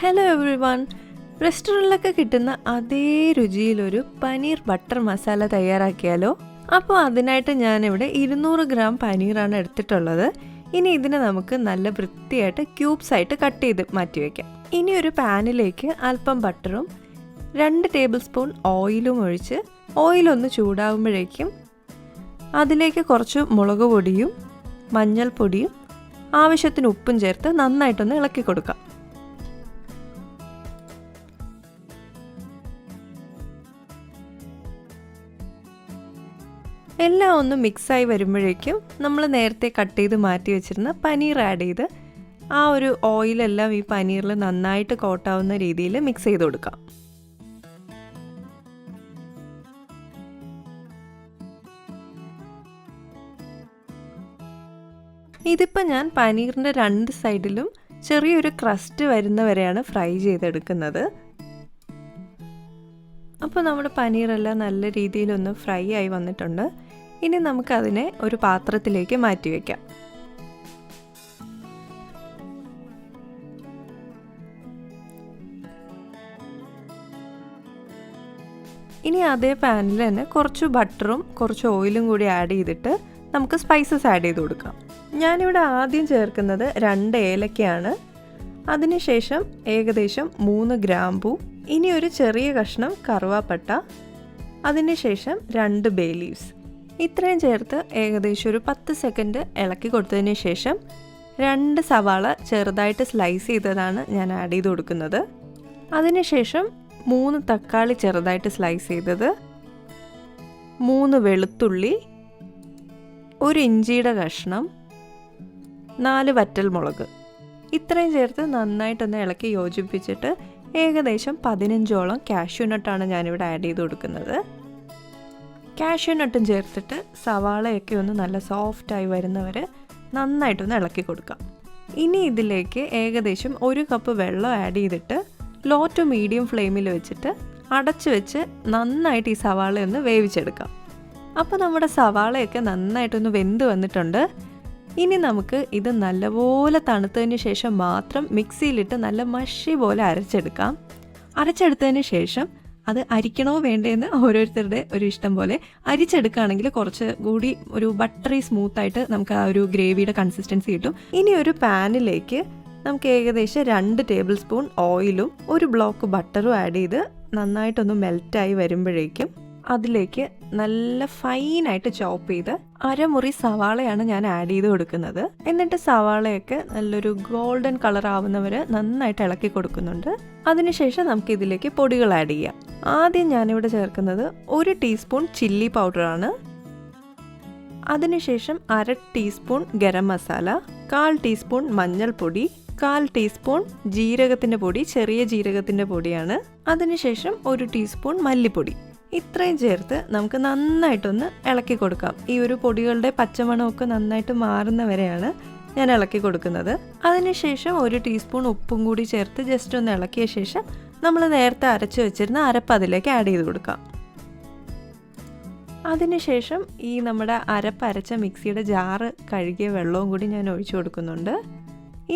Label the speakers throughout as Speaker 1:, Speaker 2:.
Speaker 1: Hello every one. റെസ്റ്റോറൻറ്റിലൊക്കെ കിട്ടുന്ന അതേ രുചിയിലൊരു paneer butter masala തയ്യാറാക്കിയാലോ? അപ്പോൾ അതിനായിട്ട് ഞാനിവിടെ 200 ഗ്രാം പനീറാണ് എടുത്തിട്ടുള്ളത്. ഇനി ഇതിനെ നമുക്ക് നല്ല വൃത്തിയായിട്ട് ക്യൂബ്സ് ആയിട്ട് കട്ട് ചെയ്ത് മാറ്റി വയ്ക്കാം. ഇനി ഒരു പാനിലേക്ക് അല്പം ബട്ടറും 2 ടേബിൾ സ്പൂൺ ഓയിലും ഒഴിച്ച് ഓയിലൊന്ന് ചൂടാകുമ്പോഴേക്കും അതിലേക്ക് കുറച്ച് മുളക് പൊടിയും മഞ്ഞൾപ്പൊടിയും ആവശ്യത്തിന് ഉപ്പും ചേർത്ത് നന്നായിട്ടൊന്ന് ഇളക്കി കൊടുക്കാം. എല്ലാം ഒന്ന് മിക്സായി വരുമ്പോഴേക്കും നമ്മൾ നേരത്തെ കട്ട് ചെയ്ത് മാറ്റി വെച്ചിരുന്ന പനീർ ആഡ് ചെയ്ത് ആ ഒരു ഓയിലെല്ലാം ഈ പനീറിൽ നന്നായിട്ട് കോട്ടാവുന്ന രീതിയിൽ മിക്സ് ചെയ്ത് കൊടുക്കാം. ഇതിപ്പോൾ ഞാൻ പനീറിൻ്റെ 2 സൈഡിലും ചെറിയൊരു ക്രസ്റ്റ് വരുന്നവരെയാണ് ഫ്രൈ ചെയ്തെടുക്കുന്നത്. അപ്പോൾ നമ്മുടെ പനീറെല്ലാം നല്ല രീതിയിലൊന്ന് ഫ്രൈ ആയി വന്നിട്ടുണ്ട്. ഇനി നമുക്കതിനെ ഒരു പാത്രത്തിലേക്ക് മാറ്റി വയ്ക്കാം. ഇനി അതേ പാനിൽ തന്നെ കുറച്ച് ബട്ടറും കുറച്ച് ഓയിലും കൂടി ആഡ് ചെയ്തിട്ട് നമുക്ക് സ്പൈസസ് ആഡ് ചെയ്ത് കൊടുക്കാം. ഞാനിവിടെ ആദ്യം ചേർക്കുന്നത് 2 ഏലക്കയാണ്. അതിനുശേഷം ഏകദേശം 3 ഗ്രാമ്പൂ, ഇനി ഒരു ചെറിയ കഷ്ണം കറുവാപ്പട്ട, അതിനുശേഷം 2 ബേ ലീവ്സ്. ഇത്രയും ചേർത്ത് ഏകദേശം ഒരു 10 സെക്കൻഡ് ഇളക്കി കൊടുത്തതിന് ശേഷം 2 സവാള ചെറുതായിട്ട് സ്ലൈസ് ചെയ്തതാണ് ഞാൻ ആഡ് ചെയ്ത് കൊടുക്കുന്നത്. അതിനുശേഷം 3 തക്കാളി ചെറുതായിട്ട് സ്ലൈസ് ചെയ്തത്, 3 വെളുത്തുള്ളി, 1 ഇഞ്ചിയുടെ കഷ്ണം, 4 വറ്റൽമുളക്. ഇത്രയും ചേർത്ത് നന്നായിട്ടൊന്ന് ഇളക്കി യോജിപ്പിച്ചിട്ട് ഏകദേശം 15ഓളം കാഷ്യൂനട്ടാണ് ഞാനിവിടെ ആഡ് ചെയ്ത് കൊടുക്കുന്നത്. കാഷ്യൂനട്ടും ചേർത്തിട്ട് സവാളയൊക്കെ ഒന്ന് നല്ല സോഫ്റ്റായി വരുന്നവരെ നന്നായിട്ടൊന്ന് ഇളക്കി കൊടുക്കാം. ഇനി ഇതിലേക്ക് ഏകദേശം 1 കപ്പ് വെള്ളം ആഡ് ചെയ്തിട്ട് ലോ ടു മീഡിയം ഫ്ലെയിമിൽ വെച്ചിട്ട് അടച്ചു വെച്ച് നന്നായിട്ട് ഈ സവാളയൊന്ന് വേവിച്ചെടുക്കാം. അപ്പോൾ നമ്മുടെ സവാളയൊക്കെ നന്നായിട്ടൊന്ന് വെന്ത് വന്നിട്ടുണ്ട്. ഇനി നമുക്ക് ഇത് നല്ലപോലെ തണുത്തതിന് ശേഷം മാത്രം മിക്സിയിലിട്ട് നല്ല മഷി പോലെ അരച്ചെടുക്കാം. അരച്ചെടുത്തതിന് ശേഷം അത് അരിക്കണോ വേണ്ടതെന്ന് ഓരോരുത്തരുടെ ഒരു ഇഷ്ടം പോലെ അരിച്ചെടുക്കുകയാണെങ്കിൽ കുറച്ച് കൂടി ഒരു ബട്ടറി സ്മൂത്തായിട്ട് നമുക്ക് ആ ഒരു ഗ്രേവിയുടെ കൺസിസ്റ്റൻസി കിട്ടും. ഇനി ഒരു പാനിലേക്ക് നമുക്ക് ഏകദേശം 2 ടേബിൾ സ്പൂൺ ഓയിലും 1 ബ്ലോക്ക് ബട്ടറും ആഡ് ചെയ്ത് നന്നായിട്ടൊന്ന് മെൽറ്റായി വരുമ്പോഴേക്കും അതിലേക്ക് നല്ല ഫൈനായിട്ട് ചോപ്പ് ചെയ്ത് അരമുറി സവാളയാണ് ഞാൻ ആഡ് ചെയ്ത് കൊടുക്കുന്നത്. എന്നിട്ട് സവാളയൊക്കെ നല്ലൊരു ഗോൾഡൻ കളർ ആവുന്നവരെ നന്നായിട്ട് ഇളക്കി കൊടുക്കുന്നുണ്ട്. അതിനുശേഷം നമുക്ക് ഇതിലേക്ക് പൊടികൾ ആഡ് ചെയ്യാം. ആദ്യം ഞാനിവിടെ ചേർക്കുന്നത് 1 ടീസ്പൂൺ ചില്ലി പൗഡറാണ്. അതിനുശേഷം 1/2 ടീസ്പൂൺ ഗരം മസാല, 1/4 ടീസ്പൂൺ മഞ്ഞൾപ്പൊടി, 1/4 ടീസ്പൂൺ ജീരകത്തിൻ്റെ പൊടി, ചെറിയ ജീരകത്തിൻ്റെ പൊടിയാണ്. അതിനുശേഷം 1 ടീസ്പൂൺ മല്ലിപ്പൊടി. ഇത്രയും ചേർത്ത് നമുക്ക് നന്നായിട്ടൊന്ന് ഇളക്കി കൊടുക്കാം. ഈ ഒരു പൊടികളുടെ പച്ചമണമൊക്കെ നന്നായിട്ട് മാറുന്നവരെയാണ് ഞാൻ ഇളക്കി കൊടുക്കുന്നത്. അതിനുശേഷം 1 ടീസ്പൂൺ ഉപ്പും കൂടി ചേർത്ത് ജസ്റ്റ് ഒന്ന് ഇളക്കിയ ശേഷം നമ്മൾ നേരത്തെ അരച്ച് വെച്ചിരുന്ന അരപ്പ് അതിലേക്ക് ആഡ് ചെയ്ത് കൊടുക്കാം. അതിനുശേഷം ഈ നമ്മുടെ അരച്ച മിക്സിയുടെ ജാറ് കഴുകിയ വെള്ളവും കൂടി ഞാൻ ഒഴിച്ചു കൊടുക്കുന്നുണ്ട്.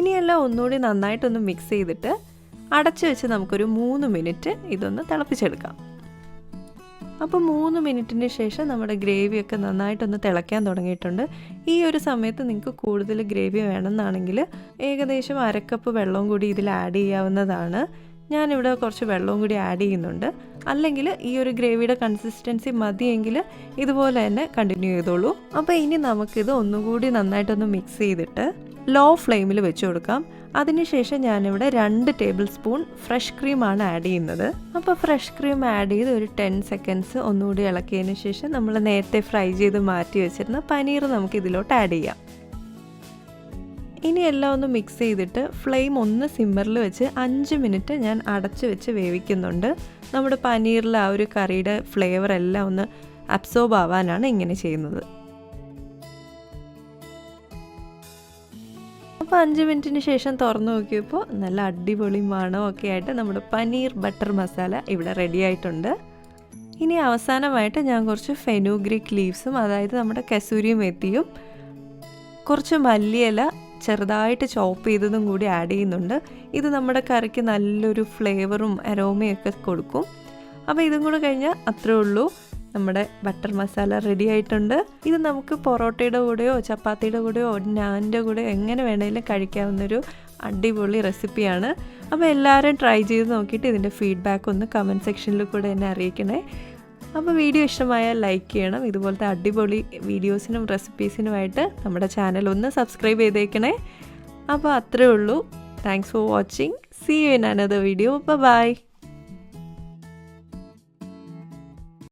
Speaker 1: ഇനിയെല്ലാം ഒന്നുകൂടി നന്നായിട്ടൊന്ന് മിക്സ് ചെയ്തിട്ട് അടച്ചു വെച്ച് നമുക്കൊരു 3 മിനിറ്റ് ഇതൊന്ന് തിളപ്പിച്ചെടുക്കാം. അപ്പോൾ 3 മിനിറ്റിന് ശേഷം നമ്മുടെ ഗ്രേവിയൊക്കെ നന്നായിട്ടൊന്ന് തിളയ്ക്കാൻ തുടങ്ങിയിട്ടുണ്ട്. ഈ ഒരു സമയത്ത് നിങ്ങൾക്ക് കൂടുതൽ ഗ്രേവി വേണമെന്നാണെങ്കിൽ ഏകദേശം 1/2 കപ്പ് വെള്ളവും കൂടി ഇതിൽ ആഡ് ചെയ്യാവുന്നതാണ്. ഞാനിവിടെ കുറച്ച് വെള്ളവും കൂടി ആഡ് ചെയ്യുന്നുണ്ട്. അല്ലെങ്കിൽ ഈ ഒരു ഗ്രേവിയുടെ കൺസിസ്റ്റൻസി മതിയെങ്കിൽ ഇതുപോലെ തന്നെ കണ്ടിന്യൂ ചെയ്തോളൂ. അപ്പോൾ ഇനി നമുക്കിത് ഒന്നുകൂടി നന്നായിട്ടൊന്ന് മിക്സ് ചെയ്തിട്ട് ലോ ഫ്ലെയിമിൽ വെച്ച് കൊടുക്കാം. അതിനുശേഷം ഞാനിവിടെ 2 ടേബിൾ സ്പൂൺ ഫ്രഷ് ക്രീമാണ് ആഡ് ചെയ്യുന്നത്. അപ്പോൾ ഫ്രഷ് ക്രീം ആഡ് ചെയ്ത് ഒരു 10 സെക്കൻഡ്സ് ഒന്നുകൂടി ഇളക്കിയതിന് ശേഷം നമ്മൾ നേരത്തെ ഫ്രൈ ചെയ്ത് മാറ്റി വെച്ചിരുന്ന പനീർ നമുക്ക് ഇതിലോട്ട് ആഡ് ചെയ്യാം. ഇനി എല്ലാം ഒന്ന് മിക്സ് ചെയ്തിട്ട് ഫ്ലെയിം ഒന്ന് സിമ്മറിൽ വെച്ച് 5 മിനിറ്റ് ഞാൻ അടച്ച് വെച്ച് വേവിക്കുന്നുണ്ട്. നമ്മുടെ പനീറിൽ ആ ഒരു കറിയുടെ ഫ്ലേവർ എല്ലാം ഒന്ന് അബ്സോർബ് ആവാനാണ് ഇങ്ങനെ ചെയ്യുന്നത്. അപ്പോൾ 5 മിനിറ്റിന് ശേഷം തുറന്നു നോക്കിയപ്പോൾ നല്ല അടിപൊളി മണമൊക്കെ ആയിട്ട് നമ്മുടെ പനീർ ബട്ടർ മസാല ഇവിടെ റെഡി ആയിട്ടുണ്ട്. ഇനി അവസാനമായിട്ട് ഞാൻ കുറച്ച് ഫെനുഗ്രീക്ക് ലീവ്സും, അതായത് നമ്മുടെ കസൂരി മെത്തിയും, കുറച്ച് മല്ലിയില ചെറുതായിട്ട് ചോപ്പ് ചെയ്തതും കൂടി ആഡ് ചെയ്യുന്നുണ്ട്. ഇത് നമ്മുടെ കറിക്ക് നല്ലൊരു ഫ്ലേവറും അരോമയൊക്കെ കൊടുക്കും. അപ്പോൾ ഇതും കൂടെ കഴിഞ്ഞാൽ അത്രേ ഉള്ളൂ, നമ്മുടെ ബട്ടർ മസാല റെഡി ആയിട്ടുണ്ട്. ഇത് നമുക്ക് പൊറോട്ടയുടെ കൂടെയോ ചപ്പാത്തിയുടെ കൂടെയോ നാനിൻ്റെ കൂടെയോ എങ്ങനെ വേണമെങ്കിലും കഴിക്കാവുന്നൊരു അടിപൊളി റെസിപ്പിയാണ്. അപ്പോൾ എല്ലാവരും ട്രൈ ചെയ്ത് നോക്കിയിട്ട് ഇതിൻ്റെ ഫീഡ്ബാക്ക് ഒന്ന് കമൻറ്റ് സെക്ഷനിൽ കൂടെ എന്നെ അറിയിക്കണേ. അപ്പോൾ വീഡിയോ ഇഷ്ടമായാൽ ലൈക്ക് ചെയ്യണം. ഇതുപോലത്തെ അടിപൊളി വീഡിയോസിനും റെസിപ്പീസിനുമായിട്ട് നമ്മുടെ ചാനൽ ഒന്ന് സബ്സ്ക്രൈബ് ചെയ്തേക്കണേ. അപ്പോൾ അത്രേ ഉള്ളൂ. Thanks for watching. See you in another video. By.